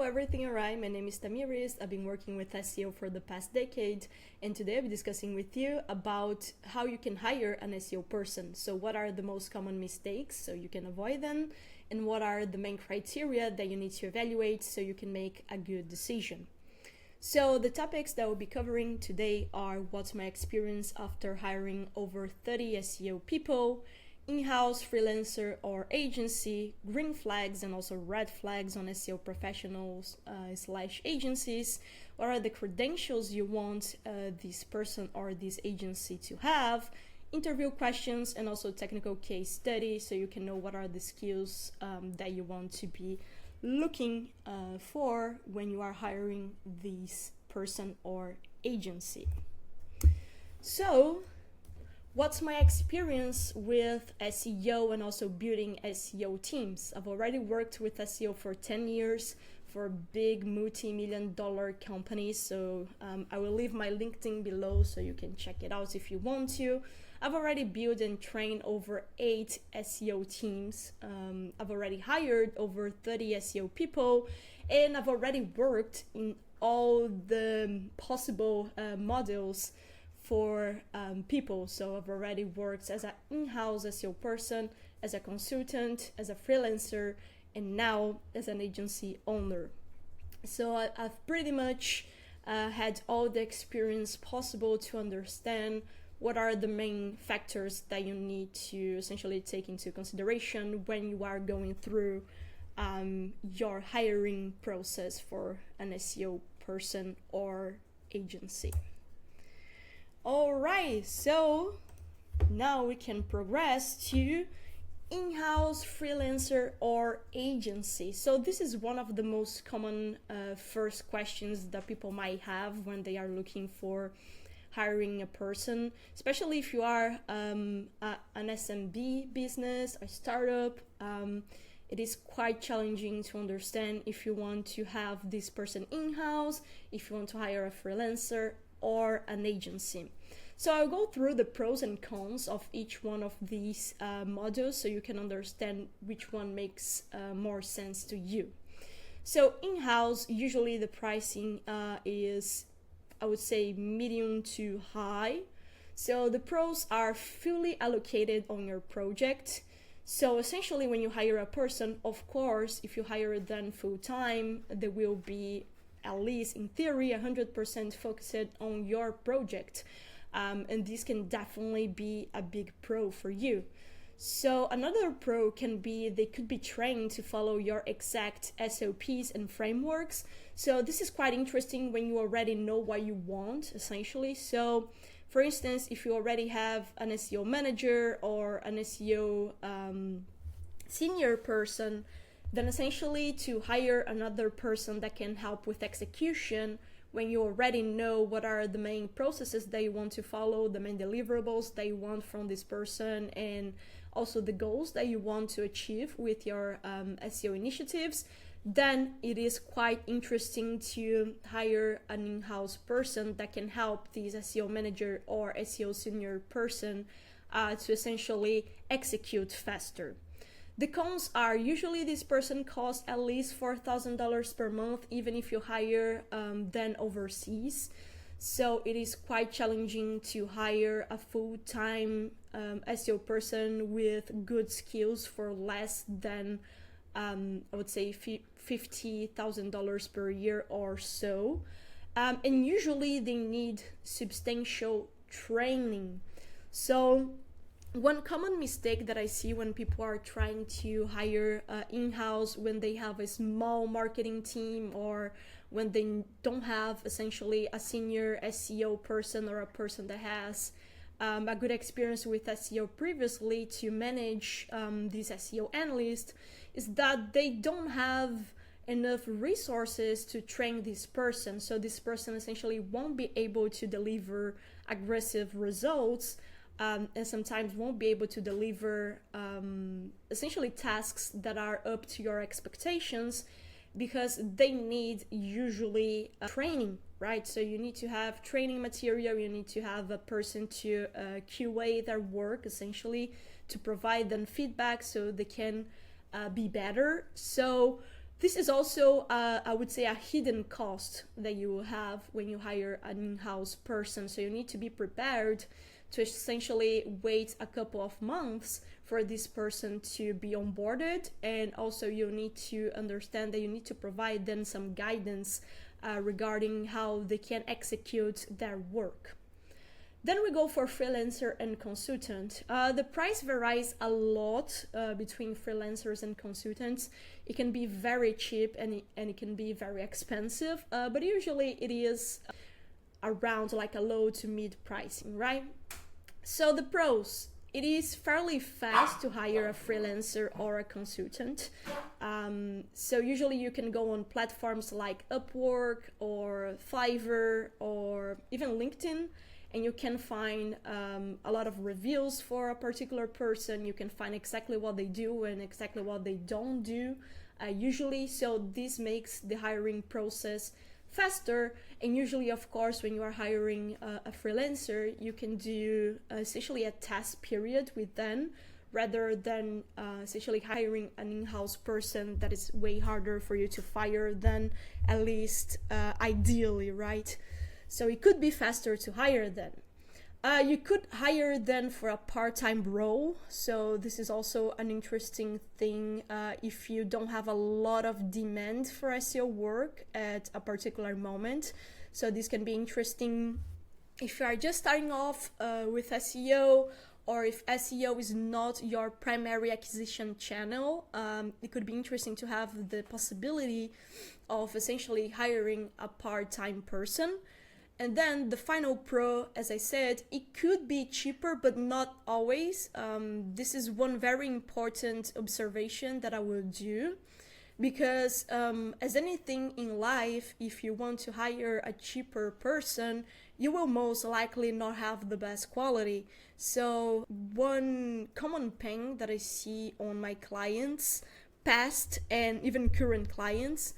Hello, everything alright? My name is Tamiris. I've been working with SEO for the past decade, and today I'll be discussing with you about how you can hire an SEO person. So what are the most common mistakes so you can avoid them, and what are the main criteria that you need to evaluate so you can make a good decision. So the topics that we'll be covering today are what's my experience after hiring over 30 SEO people, in-house, freelancer or agency, green flags and also red flags on SEO professionals / agencies. What are the credentials you want this person or this agency to have? Interview questions and also technical case study so you can know what are the skills that you want to be looking for when you are hiring this person or agency. So what's my experience with SEO and also building SEO teams? I've already worked with SEO for 10 years for big multi-million-dollar companies, so I will leave my LinkedIn below so you can check it out if you want to. I've already built and trained over 8 SEO teams. I've already hired over 30 SEO people, and I've already worked in all the possible models for people. So I've already worked as an in-house SEO person, as a consultant, as a freelancer, and now as an agency owner. So I've pretty much had all the experience possible to understand what are the main factors that you need to essentially take into consideration when you are going through your hiring process for an SEO person or agency. Alright, so now we can progress to in-house, freelancer or agency. So this is one of the most common first questions that people might have when they are looking for hiring a person, especially if you are an SMB business, a startup. It is quite challenging to understand if you want to have this person in-house, if you want to hire a freelancer or an agency. So I'll go through the pros and cons of each one of these models so you can understand which one makes more sense to you. So in-house, usually the pricing is, I would say, medium to high. So the pros are fully allocated on your project. So essentially when you hire a person, of course, if you hire them full-time, they will be at least in theory 100% focused on your project, and this can definitely be a big pro for you. So another pro can be they could be trained to follow your exact SOPs and frameworks. So this is quite interesting when you already know what you want, essentially. So for instance, if you already have an SEO manager or an SEO senior person, then essentially to hire another person that can help with execution when you already know what are the main processes that you want to follow, the main deliverables that you want from this person, and also the goals that you want to achieve with your SEO initiatives, then it is quite interesting to hire an in-house person that can help this SEO manager or SEO senior person to essentially execute faster. The cons are usually this person costs at least $4,000 per month, even if you hire them overseas. So it is quite challenging to hire a full-time SEO person with good skills for less than, I would say, $50,000 per year or so. And usually they need substantial training. So one common mistake that I see when people are trying to hire in-house when they have a small marketing team or when they don't have essentially a senior SEO person or a person that has a good experience with SEO previously to manage this SEO analyst, is that they don't have enough resources to train this person. So this person essentially won't be able to deliver aggressive results and sometimes won't be able to deliver essentially tasks that are up to your expectations because they need usually training, right? So you need to have training material, you need to have a person to QA their work essentially to provide them feedback so they can be better. So This is also, I would say, a hidden cost that you will have when you hire an in-house person. So you need to be prepared to essentially wait a couple of months for this person to be onboarded. And also you need to understand that you need to provide them some guidance regarding how they can execute their work. Then we go for freelancer and consultant. The price varies a lot between freelancers and consultants. It can be very cheap and it can be very expensive, but usually it is around like a low to mid pricing, right? So the pros, it is fairly fast to hire a freelancer or a consultant. So usually you can go on platforms like Upwork or Fiverr or even LinkedIn, and you can find a lot of reviews for a particular person. You can find exactly what they do and exactly what they don't do usually. So this makes the hiring process faster. And usually, of course, when you are hiring a freelancer, you can do essentially a test period with them rather than essentially hiring an in-house person that is way harder for you to fire than, at least ideally, right? So it could be faster to hire them. You could hire them for a part-time role. So this is also an interesting thing if you don't have a lot of demand for SEO work at a particular moment. So this can be interesting if you are just starting off with SEO, or if SEO is not your primary acquisition channel. It could be interesting to have the possibility of essentially hiring a part-time person. And then the final pro, as I said, it could be cheaper, but not always. This is one very important observation that I will do, because as anything in life, if you want to hire a cheaper person, you will most likely not have the best quality. So one common pain that I see on my clients, past and even current clients,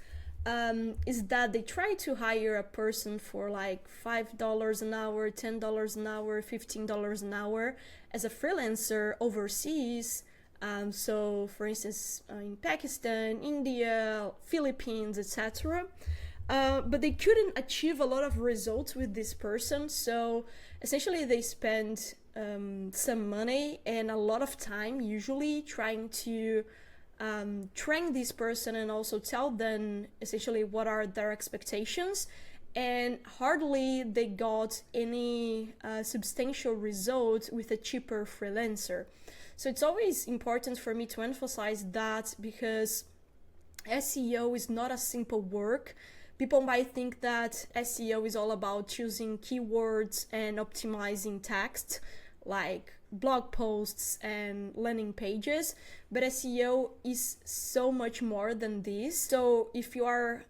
is that they try to hire a person for like $5 an hour, $10 an hour, $15 an hour as a freelancer overseas. So for instance, in Pakistan, India, Philippines, etc. But they couldn't achieve a lot of results with this person. So essentially they spend some money and a lot of time usually trying to train this person and also tell them essentially what are their expectations, and hardly they got any substantial results with a cheaper freelancer. So it's always important for me to emphasize that, because SEO is not a simple work. People might think that SEO is all about choosing keywords and optimizing text, like blog posts and landing pages, but SEO is so much more than this. So if you are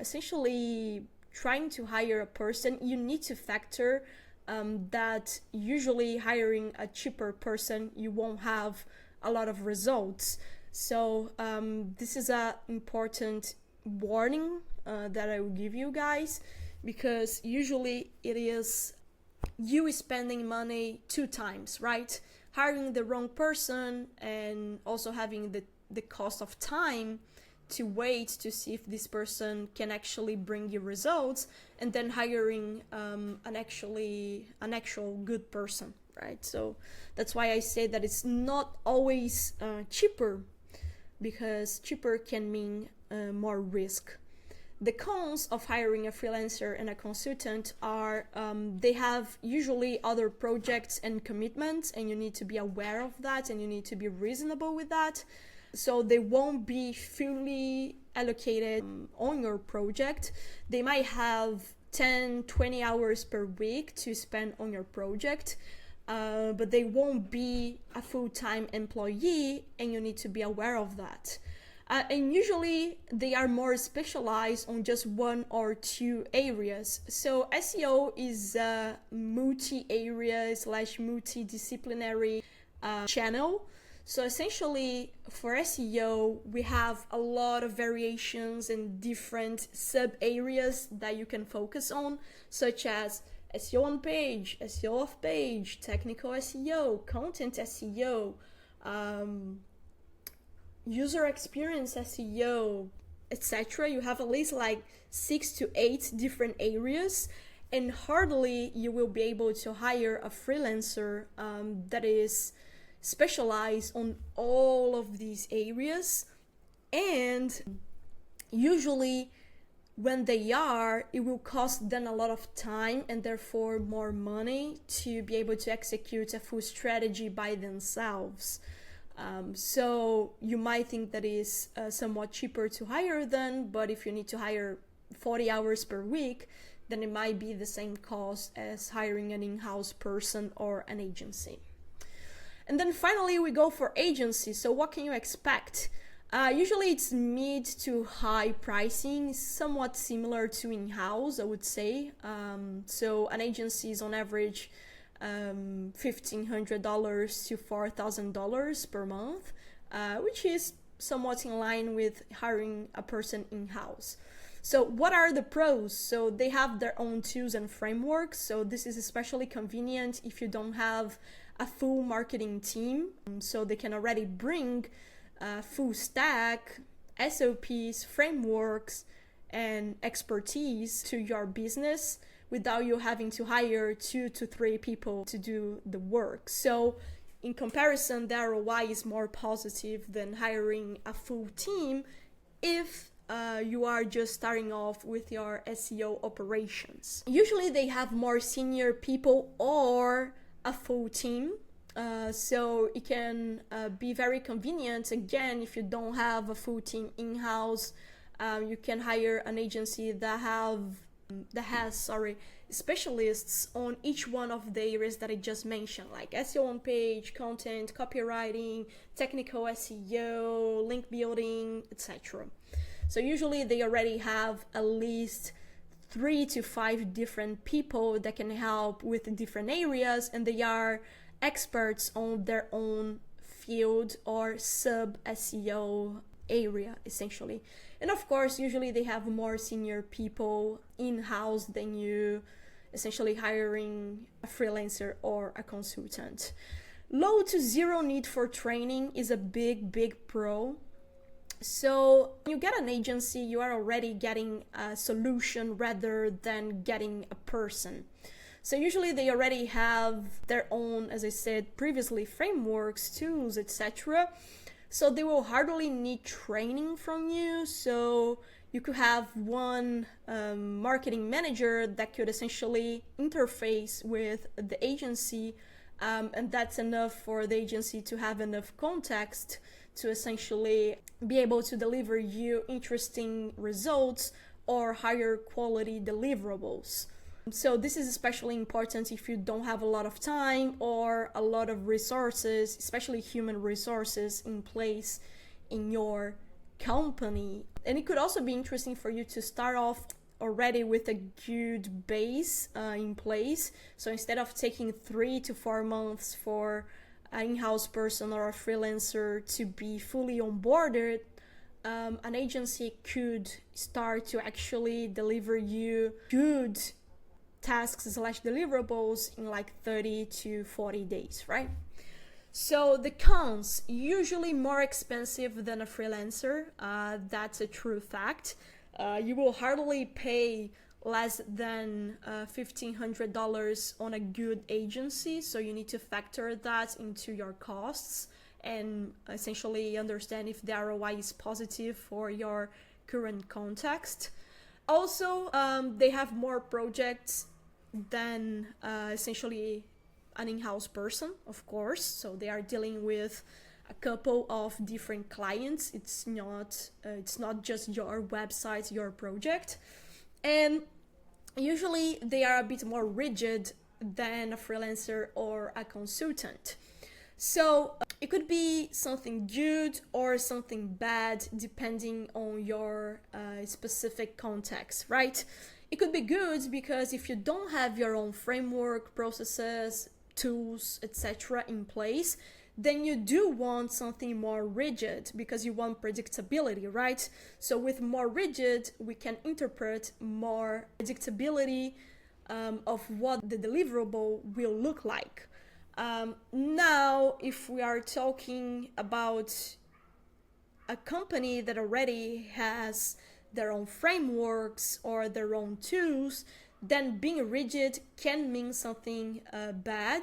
essentially trying to hire a person, you need to factor that usually hiring a cheaper person, you won't have a lot of results. So this is an important warning that I will give you guys, because usually it is you spending money two times, right? Hiring the wrong person and also having the cost of time to wait to see if this person can actually bring you results, and then hiring an actual good person, right? So that's why I say that it's not always cheaper, because cheaper can mean more risk. The cons of hiring a freelancer and a consultant are they have usually other projects and commitments, and you need to be aware of that and you need to be reasonable with that. So they won't be fully allocated on your project. They might have 10, 20 hours per week to spend on your project, but they won't be a full-time employee, and you need to be aware of that. And usually they are more specialized on just one or two areas. So SEO is a multi-area / multidisciplinary channel. So essentially for SEO, we have a lot of variations and different sub areas that you can focus on, such as SEO on page, SEO off page, technical SEO, content SEO, user experience SEO, etc. You have at least like 6 to 8 different areas, and hardly you will be able to hire a freelancer that is specialized on all of these areas. And usually when they are, it will cost them a lot of time and therefore more money to be able to execute a full strategy by themselves. So you might think that is somewhat cheaper to hire them, but if you need to hire 40 hours per week, then it might be the same cost as hiring an in-house person or an agency. And then finally we go for agency. So what can you expect? Usually it's mid to high pricing, somewhat similar to in-house, I would say. So an agency is on average $1,500 to $4,000 per month, which is somewhat in line with hiring a person in-house. So what are the pros? So they have their own tools and frameworks. So this is especially convenient if you don't have a full marketing team. So they can already bring full stack, SOPs, frameworks, and expertise to your business without you having to hire 2 to 3 people to do the work. So in comparison, the ROI is more positive than hiring a full team if you are just starting off with your SEO operations. Usually they have more senior people or a full team. So it can be very convenient. Again, if you don't have a full team in-house, you can hire an agency that has specialists on each one of the areas that I just mentioned, like SEO on page, content, copywriting, technical SEO, link building, etc. So usually they already have at least 3 to 5 different people that can help with different areas, and they are experts on their own field or sub SEO area, essentially. And of course, usually they have more senior people in-house than you essentially hiring a freelancer or a consultant. Low to zero need for training is a big pro. So when you get an agency, you are already getting a solution rather than getting a person. So usually they already have their own, as I said previously, frameworks, tools, etc. So they will hardly need training from you. So you could have one marketing manager that could essentially interface with the agency, and that's enough for the agency to have enough context to essentially be able to deliver you interesting results or higher quality deliverables. So this is especially important if you don't have a lot of time or a lot of resources, especially human resources, in place in your company. And it could also be interesting for you to start off already with a good base in place. So instead of taking 3 to 4 months for an in-house person or a freelancer to be fully onboarded, an agency could start to actually deliver you good tasks/deliverables in like 30 to 40 days, right? So the cons, usually more expensive than a freelancer. That's a true fact. You will hardly pay less than $1,500 on a good agency, so you need to factor that into your costs and essentially understand if the ROI is positive for your current context. Also, they have more projects than essentially an in-house person, of course. So they are dealing with a couple of different clients. It's not just your website, your project. And usually they are a bit more rigid than a freelancer or a consultant. So it could be something good or something bad depending on your specific context, right? It could be good because if you don't have your own framework, processes, tools, etc. in place, then you do want something more rigid because you want predictability, right? So with more rigid, we can interpret more predictability of what the deliverable will look like. Now, if we are talking about a company that already has their own frameworks or their own tools, then being rigid can mean something bad,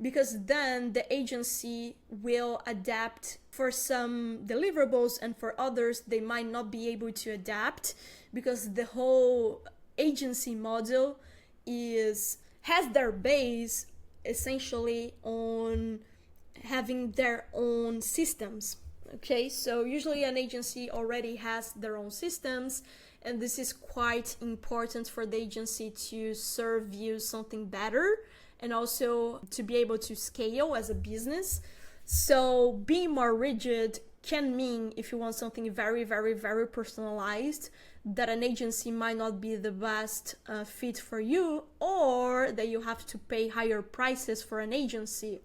because then the agency will adapt for some deliverables, and for others they might not be able to adapt, because the whole agency model has their base essentially on having their own systems. Okay, so usually an agency already has their own systems, and this is quite important for the agency to serve you something better and also to be able to scale as a business. So being more rigid can mean, if you want something very, very, very personalized, that an agency might not be the best fit for you, or that you have to pay higher prices for an agency.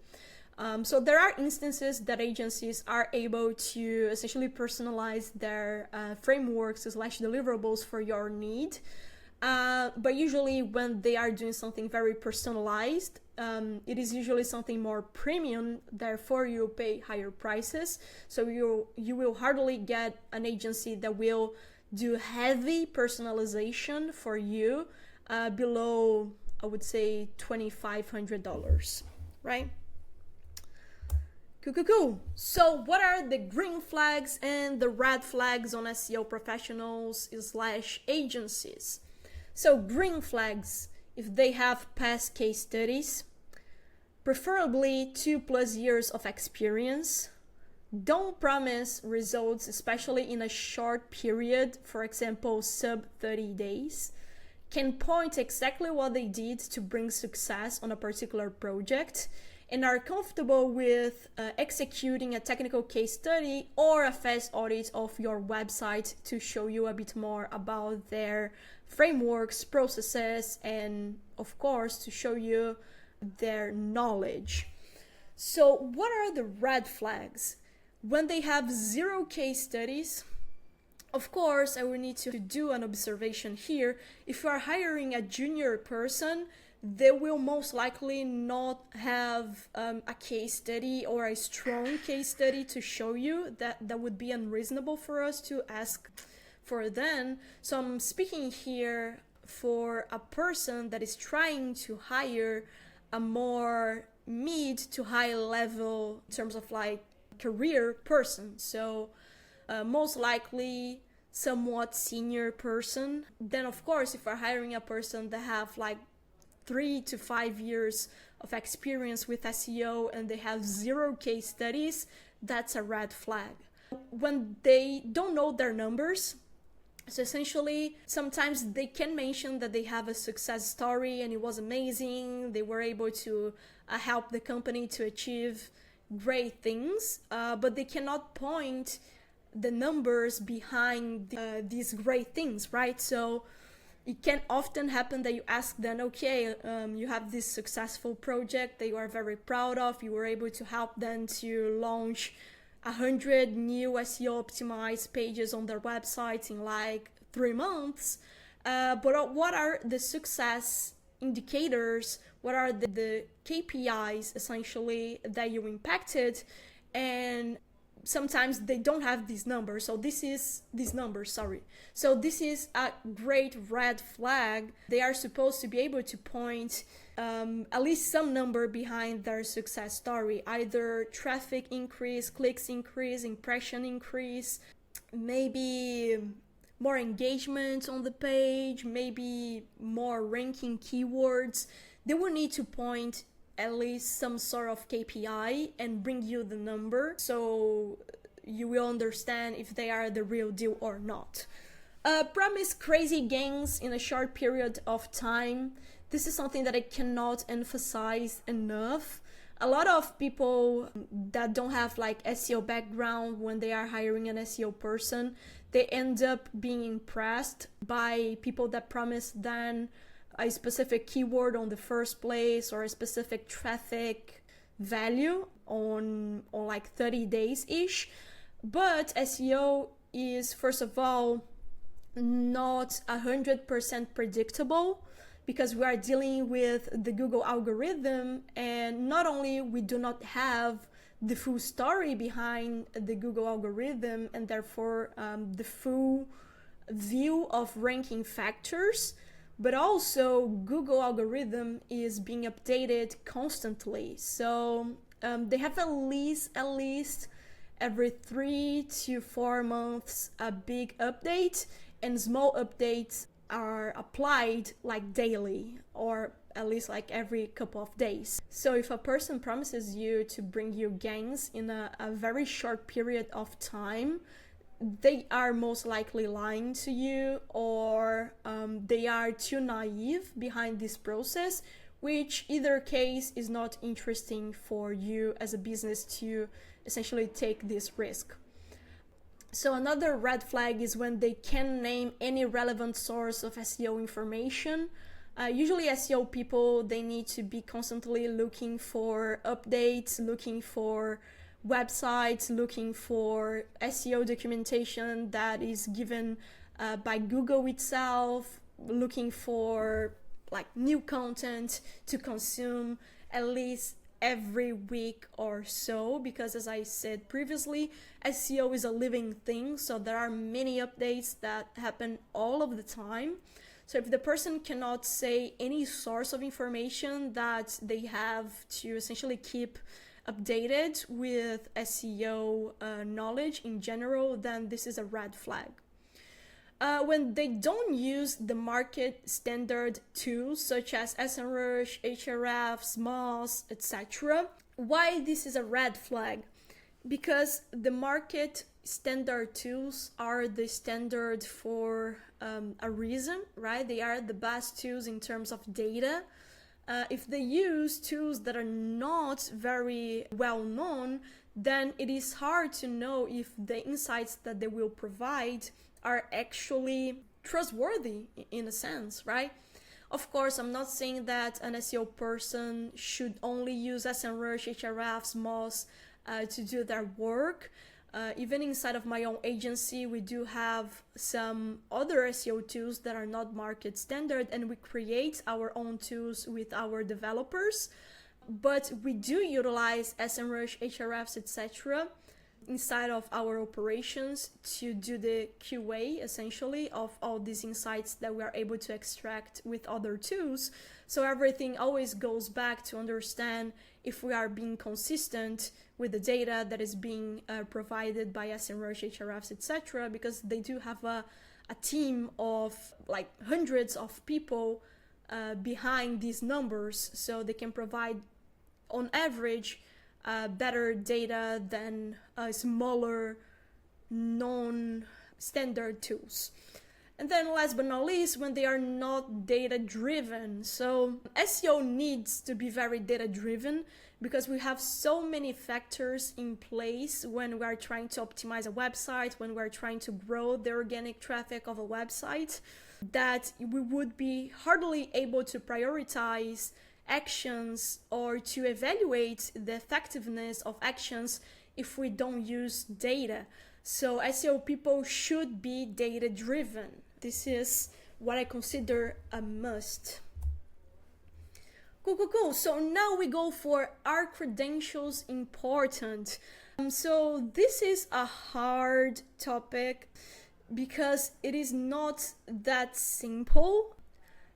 So there are instances that agencies are able to essentially personalize their frameworks / deliverables for your need. But usually when they are doing something very personalized, it is usually something more premium, therefore you pay higher prices. So you will hardly get an agency that will do heavy personalization for you below, I would say, $2,500, right? Cool. So what are the green flags and the red flags on SEO professionals / agencies? So green flags, if they have past case studies, preferably 2+ years of experience, don't promise results, especially in a short period, for example, sub 30 days, can point exactly what they did to bring success on a particular project, and are comfortable with executing a technical case study or a fast audit of your website to show you a bit more about their frameworks, processes, and of course to show you their knowledge. So what are the red flags? When they have 0 case studies, of course I will need to do an observation here. If you are hiring a junior person, they will most likely not have a case study or a strong case study to show you. That would be unreasonable for us to ask for them. So I'm speaking here for a person that is trying to hire a more mid to high level in terms of like career person. So most likely somewhat senior person. Then of course, if we're hiring a person that have like 3 to 5 years of experience with SEO and they have 0 case studies, that's a red flag. When they don't know their numbers, so essentially sometimes they can mention that they have a success story and it was amazing, they were able to help the company to achieve great things, but they cannot point the numbers behind these great things, right? So it can often happen that you ask them, okay, you have this successful project that you are very proud of, you were able to help them to launch 100 new SEO optimized pages on their website in like 3 months, but what are the success indicators, what are the KPIs essentially that you impacted? And sometimes they don't have these numbers, so this is a great red flag. They are supposed to be able to point at least some number behind their success story, either traffic increase, clicks increase, impression increase, maybe more engagement on the page, maybe more ranking keywords. They will need to point at least some sort of KPI and bring you the number, so you will understand if they are the real deal or not. Promise crazy gains in a short period of time. This is something that I cannot emphasize enough. A lot of people that don't have like SEO background, when they are hiring an SEO person, they end up being impressed by people that promise them a specific keyword on the first place or a specific traffic value on like 30 days ish. But SEO is, first of all, not 100% predictable, because we are dealing with the Google algorithm, and not only we do not have the full story behind the Google algorithm, and therefore the full view of ranking factors. But also Google algorithm is being updated constantly. So they have at least every 3 to 4 months a big update, and small updates are applied like daily, or at least like every couple of days. So if a person promises you to bring you gains in a very short period of time, they are most likely lying to you, or they are too naive behind this process, which either case is not interesting for you as a business to essentially take this risk. So another red flag is when they can't name any relevant source of SEO information. Usually SEO people, they need to be constantly looking for updates, looking for websites, looking for SEO documentation that is given by Google itself, looking for like new content to consume at least every week or so, because as I said previously, SEO is a living thing, so there are many updates that happen all of the time. So if the person cannot say any source of information that they have to essentially keep updated with SEO knowledge in general, then this is a red flag. When they don't use the market standard tools such as SEMrush, Ahrefs, Moz, etc. Why this is a red flag? Because the market standard tools are the standard for a reason, right? They are the best tools in terms of data. If they use tools that are not very well known, then it is hard to know if the insights that they will provide are actually trustworthy in a sense, right? Of course, I'm not saying that an SEO person should only use SEMrush, Ahrefs, Moz to do their work. Even inside of my own agency, we do have some other SEO tools that are not market standard, and we create our own tools with our developers. But we do utilize SEMrush, Ahrefs, etc. inside of our operations to do the QA essentially of all these insights that we are able to extract with other tools. So everything always goes back to understand if we are being consistent with the data that is being provided by SEMrush, Ahrefs, etc. because they do have a team of like hundreds of people behind these numbers, so they can provide on average better data than smaller non-standard tools. And then last but not least, when they are not data driven. So SEO needs to be very data driven because we have so many factors in place when we are trying to optimize a website, when we are trying to grow the organic traffic of a website, that we would be hardly able to prioritize actions or to evaluate the effectiveness of actions if we don't use data. So SEO people should be data driven. This is what I consider a must. Cool. So now we go for, are credentials important? So this is a hard topic because it is not that simple,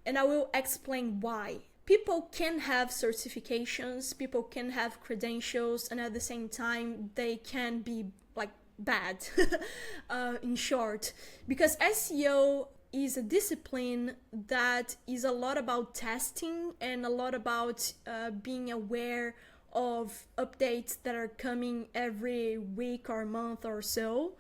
and I will explain why. People can have certifications, people can have credentials, and at the same time they can be like bad in short, because SEO is a discipline that is a lot about testing and a lot about being aware of updates that are coming every week or month or so.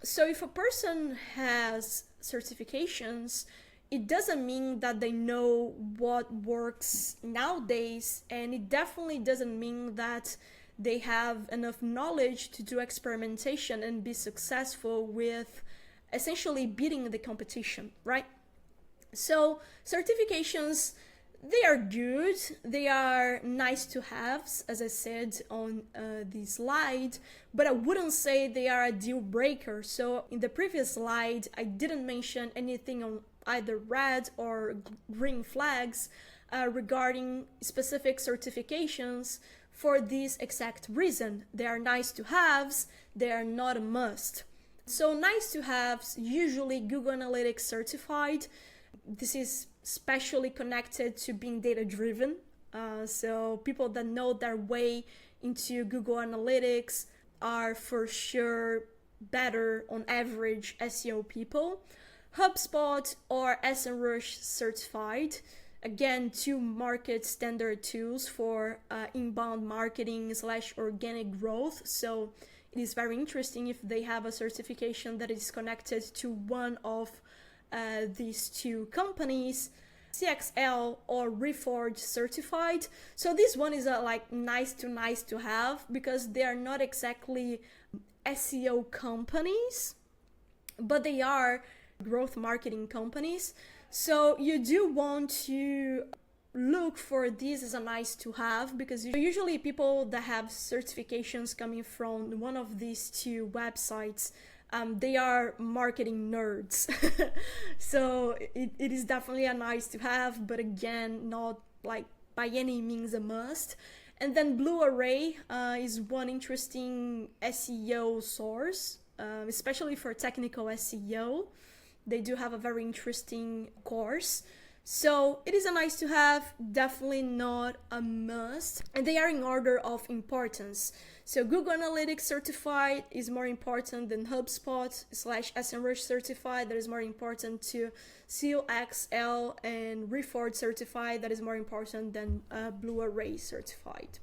So if a person has certifications, it doesn't mean that they know what works nowadays, and it definitely doesn't mean that they have enough knowledge to do experimentation and be successful with essentially beating the competition, right? So certifications, they are good, they are nice to have, as I said on the slide, but I wouldn't say they are a deal breaker. So in the previous slide, I didn't mention anything on either red or green flags regarding specific certifications for this exact reason. They are nice to haves, they are not a must. So nice to haves, usually Google Analytics certified. This is especially connected to being data driven. So people that know their way into Google Analytics are for sure better on average SEO people. HubSpot or SEMrush certified. Again, two market standard tools for inbound marketing / organic growth. So it is very interesting if they have a certification that is connected to one of these two companies. CXL or Reforge certified. So this one is like nice to have, because they are not exactly SEO companies, but they are growth marketing companies. So you do want to look for this as a nice to have, because usually people that have certifications coming from one of these two websites, they are marketing nerds. So it is definitely a nice to have, but again, not like by any means a must. And then Blue Array is one interesting SEO source, especially for technical SEO. They do have a very interesting course. So it is a nice to have, definitely not a must. And they are in order of importance. So Google Analytics certified is more important than HubSpot / SEMrush certified. That is more important to CXL, and Reforge certified. That is more important than Blue Array certified.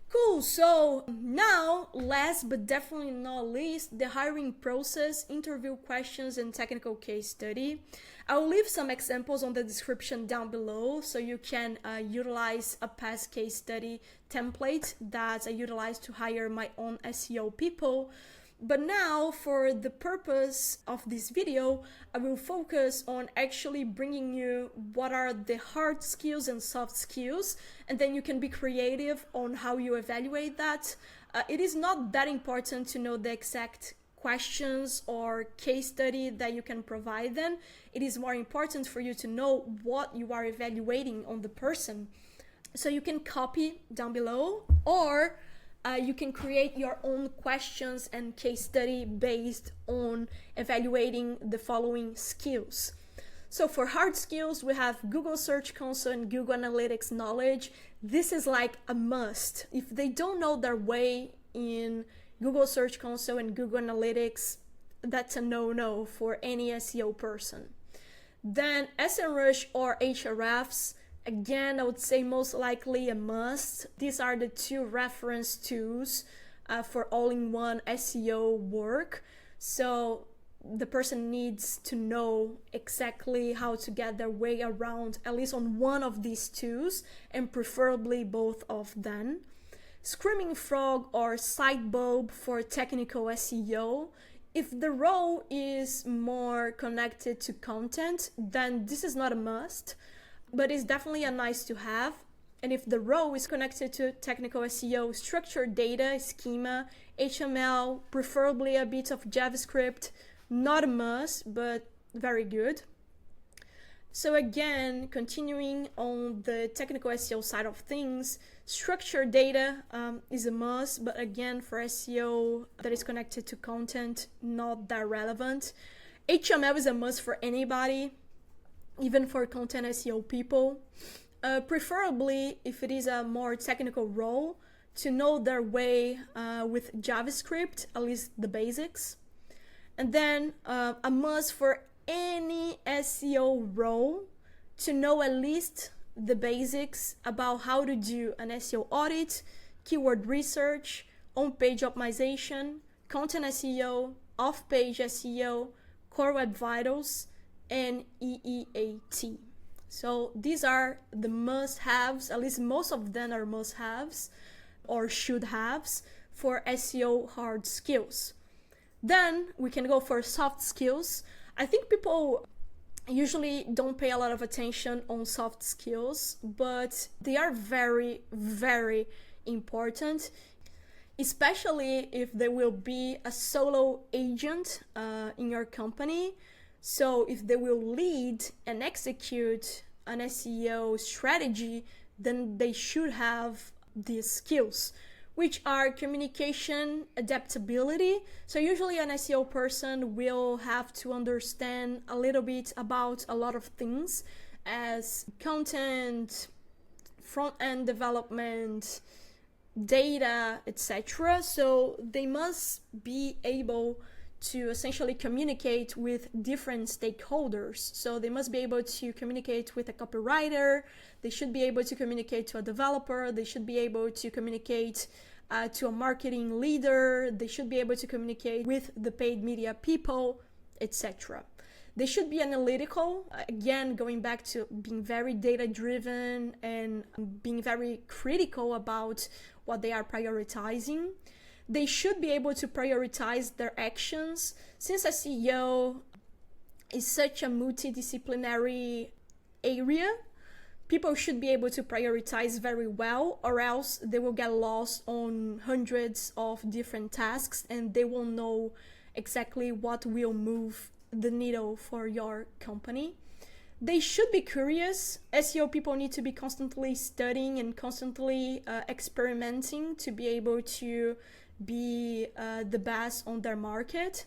Cool, so now, last but definitely not least, the hiring process, interview questions, and technical case study. I'll leave some examples on the description down below, so you can utilize a past case study template that I utilize to hire my own SEO people. But now, for the purpose of this video, I will focus on actually bringing you what are the hard skills and soft skills, and then you can be creative on how you evaluate that. It is not that important to know the exact questions or case study that you can provide them. It is more important for you to know what you are evaluating on the person. So you can copy down below, or you can create your own questions and case study based on evaluating the following skills. So for hard skills, we have Google Search Console and Google Analytics knowledge. This is like a must. If they don't know their way in Google Search Console and Google Analytics, that's a no-no for any SEO person. Then SEMrush or Ahrefs, again, I would say most likely a must. These are the two reference tools for all-in-one SEO work. So the person needs to know exactly how to get their way around at least on one of these tools, and preferably both of them. Screaming Frog or Sitebulb for technical SEO. If the role is more connected to content, then this is not a must, but it's definitely a nice to have. And if the role is connected to technical SEO, structured data, schema, HTML, preferably a bit of JavaScript, not a must, but very good. So again, continuing on the technical SEO side of things, structured data is a must, but again, for SEO that is connected to content, not that relevant. HTML is a must for anybody, even for content SEO people. Preferably, if it is a more technical role, to know their way with JavaScript, at least the basics. And then a must for any SEO role, to know at least the basics about how to do an SEO audit, keyword research, on-page optimization, content SEO, off-page SEO, core web vitals, and EEAT. So these are the must-haves, at least most of them are must-haves or should-haves for SEO hard skills. Then we can go for soft skills. I think people usually don't pay a lot of attention on soft skills, but they are very, very important, especially if there will be a solo agent in your company. So if they will lead and execute an SEO strategy, then they should have these skills, which are communication, adaptability. So usually an SEO person will have to understand a little bit about a lot of things as content, front-end development, data, etc. So they must be able to essentially communicate with different stakeholders. So they must be able to communicate with a copywriter, they should be able to communicate to a developer, they should be able to communicate to a marketing leader, they should be able to communicate with the paid media people, etc. They should be analytical, again, going back to being very data-driven and being very critical about what they are prioritizing. They should be able to prioritize their actions. Since SEO is such a multidisciplinary area, people should be able to prioritize very well, or else they will get lost on hundreds of different tasks and they won't know exactly what will move the needle for your company. They should be curious. SEO people need to be constantly studying and constantly experimenting to be able to be the best on their market.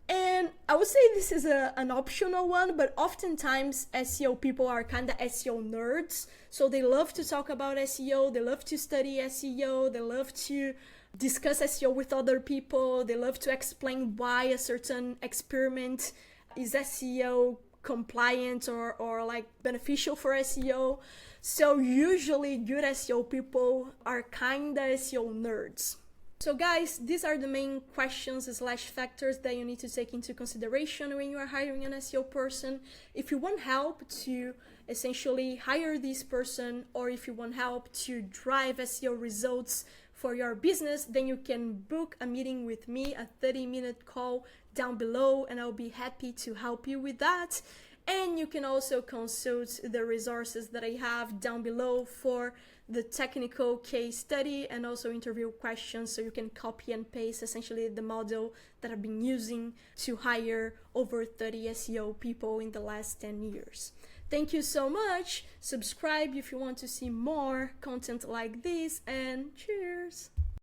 And I would say this is an optional one, but oftentimes SEO people are kind of SEO nerds. So they love to talk about SEO, they love to study SEO, they love to discuss SEO with other people, they love to explain why a certain experiment is SEO compliant or like beneficial for SEO. So usually good SEO people are kind of SEO nerds. So guys, these are the main questions / factors that you need to take into consideration when you are hiring an SEO person. If you want help to essentially hire this person, or if you want help to drive SEO results for your business, then you can book a meeting with me, a 30-minute call down below, and I'll be happy to help you with that. And you can also consult the resources that I have down below for the technical case study and also interview questions, so you can copy and paste essentially the model that I've been using to hire over 30 SEO people in the last 10 years. Thank you so much. Subscribe if you want to see more content like this, and cheers!